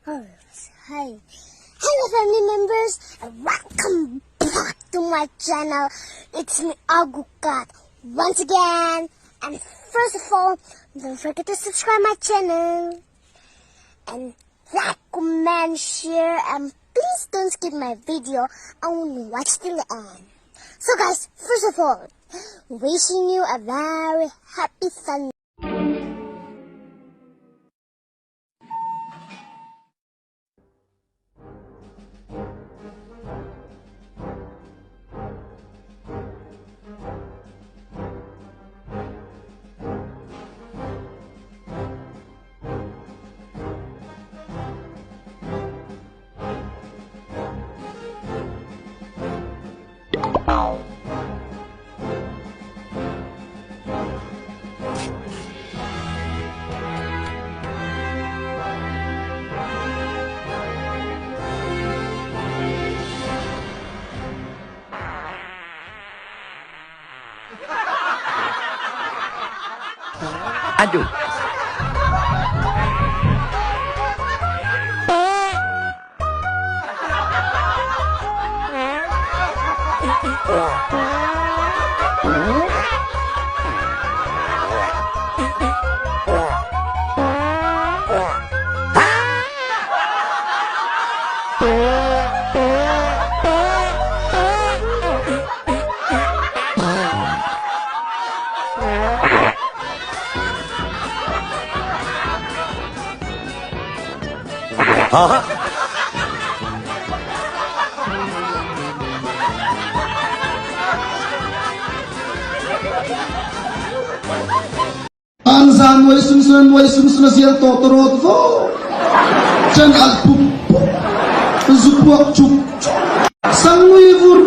Oh, hi. Hello family members, and welcome back to my channel. It's me, Agukat, once again. And first of all, don't forget to subscribe my channel. And like, comment, share, and please don't skip my video. Only watch till the end. So guys, first of all, wishing you a very happy Sunday. Aduh. Hả? An zan way sum sial to torot vo chân al pup zupuak chup sang nuih vur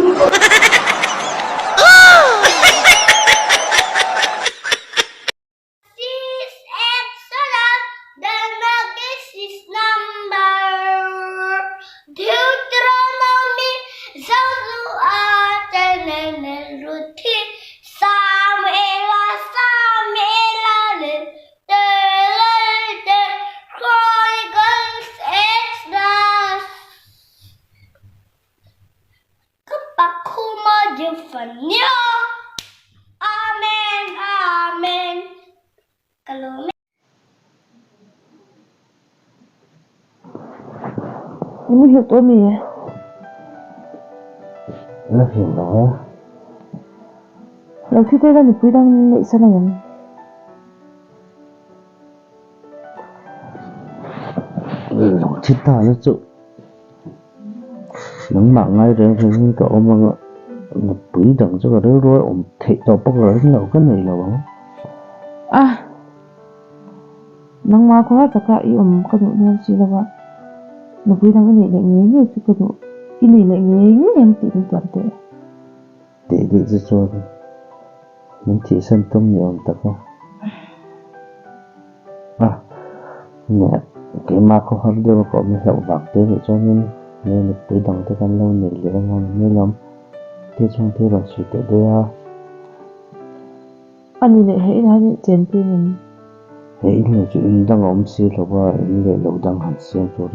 Amen, amen. Kalau Em hiểu tôi mì à? nó hiểu đó Lâu khi tới là nụi đang nãy sao này lòng chết ta nó trụ nắng mạng ngay rồi thì cậu mà nó bưởi đằng cho cái rồi ôm thịt tao bắt rồi nó cái này là bóng à nắng mà có hết tất cả im cái nụ này chỉ là vậy nụi đang cái này lại nghe như cái nụ cái này lại nghe em tìm toàn thế để cho những chị sân tông nhiều tất cả à nhẹ cái mà có hơn đưa có mình hiểu bạc thế để cho nên nên bưởi đằng tới căn lâu này để ngon như lắm thế trong thế là sự tự đây à anh này hãy nói chuyện với mình hãy là chuyện đang ốm xí là qua để lâu đang hẳn xuyên rồi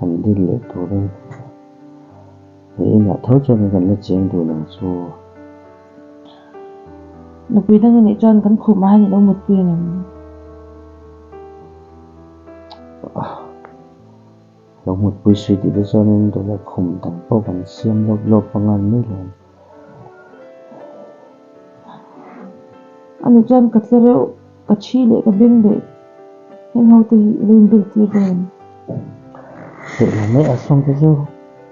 hẳn đi lệ rồi hãy là thấu cho mình gần là chuyện đồ làm số nụi đang cái này cho anh cắn khổ mà hay đâu một quyền này lâu một buổi suy thì bây giờ nên tôi là khủng tặng bao gần xem lova bằng ăn mới làm anh cho anh cắt rau cắt chi lại cái bên để em hầu thì lên được tiền rồi để là mấy ở xong cái gì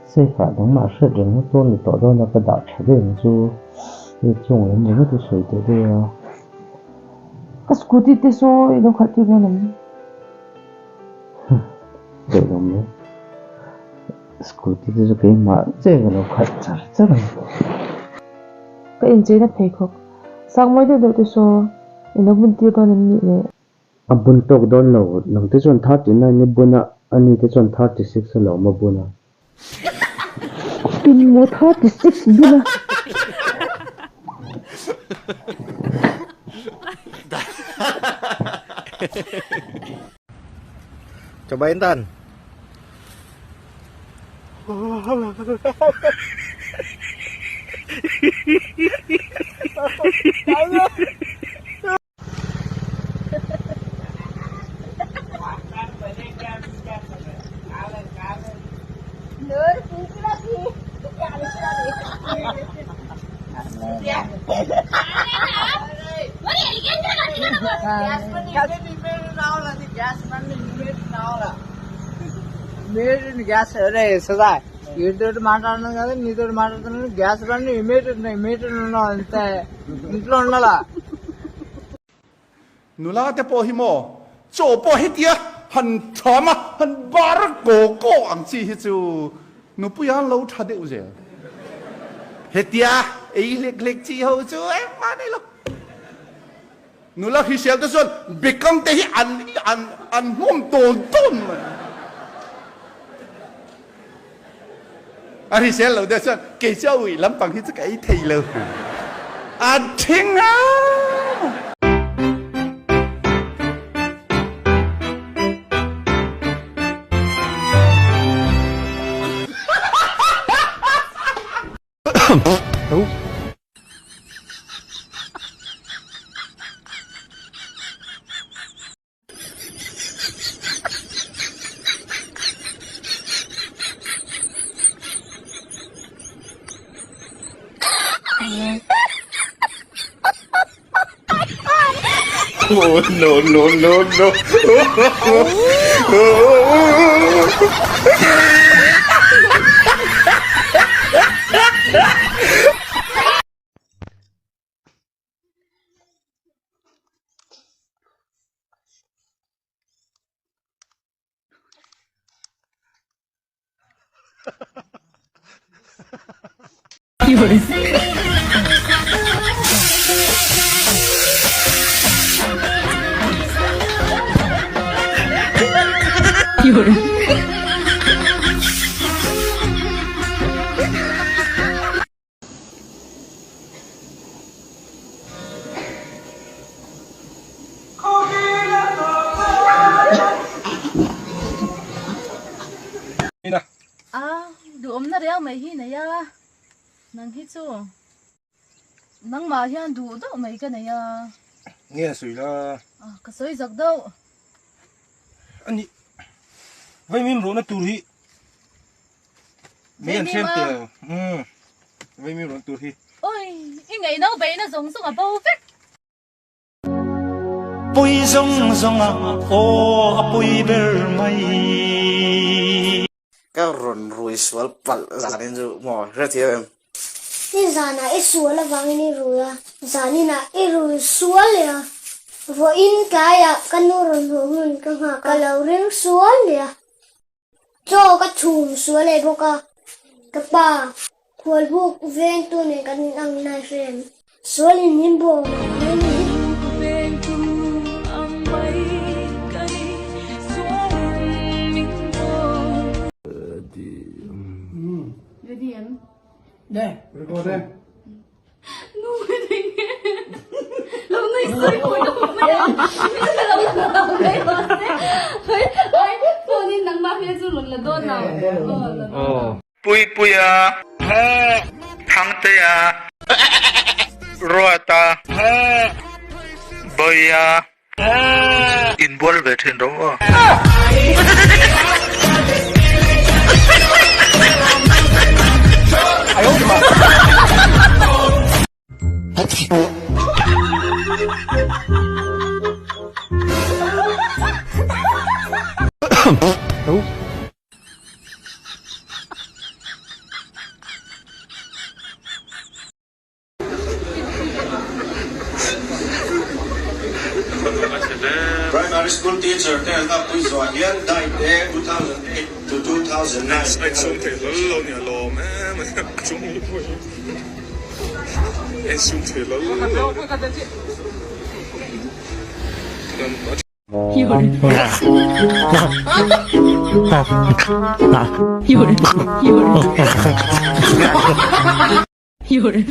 xây phải đóng mà sẽ đừng nó tôn tỏ đó là cái đạo trả tiền chứ thì chung em những cái suy tới đây cái scooty thế số đâu khát tiền này để làm mấy scooty thì cái mà chơi cái nó khát chắc là cái anh chơi nó phải khóc sang mấy đứa thế số nó muốn tiêu đó nên nhỉ abun tok don lo nang te chon 39 ni buna ani te chon 36 lo ma buna tin mo 36 buna Coba Intan. Gas అరే సదా వీటితో మాట్లాడడం కదా నీతో మాట్లాడుతున్నాను గ్యాస్ బండి ఇమీడియట్ ఉన్నావు అంతే ఇంట్లో ఉండాలా నులా te po hi mo cho po hi tia han thama han bar ko ang chi hi chu nu pu ya lo tha de u je he tia ei lek chi ho chu em ma nei lo nu la hi sel ta son bekam te hi an hom ton anh sẽ lâu đây sao kể cho ủy lắm bằng cái cái thầy lâu anh thiên á Oh, no. Đủ ấm na đeo mày hi này ya, nang hít chu, nang mà hiền đủ đâu mày cái này ya, Nghe sủi là cái sợi giật đâu, anh đi vậy mình rồi nó tụt hi mình xem tiền vậy mình rồi tụt hi ôi, cái ngày nào bé nó giống à bao phết, bùi rong à ô bùi bel mây cái run ruồi suối bật ra đến rồi mỏi rất thiệt em Ni zana e suối là vang ni ruya. Zani na e ruya suối ya. Vo in kaya kanurun hungun kama kalau ring suối ya. Cho cái chùm suối này boka. Cái ba khuôn buk ven tu này cái ang na xem. Suối ni nimbo na ni. 네 그리고 네 nuôi thì nghe, lâu nay sơi hồi đâu mà lâu đấy rồi đấy, ơi, tôi đi nắng ba phía luôn là đôn nào, bùi à thằng tê à rồi ta bơi à in bol về trên đó Primary school teacher there that we saw here died there 2008 to 2009. Anh xuống thể lớn lâu nhà lò mà chúng em xuống thể lớn lâu.有人。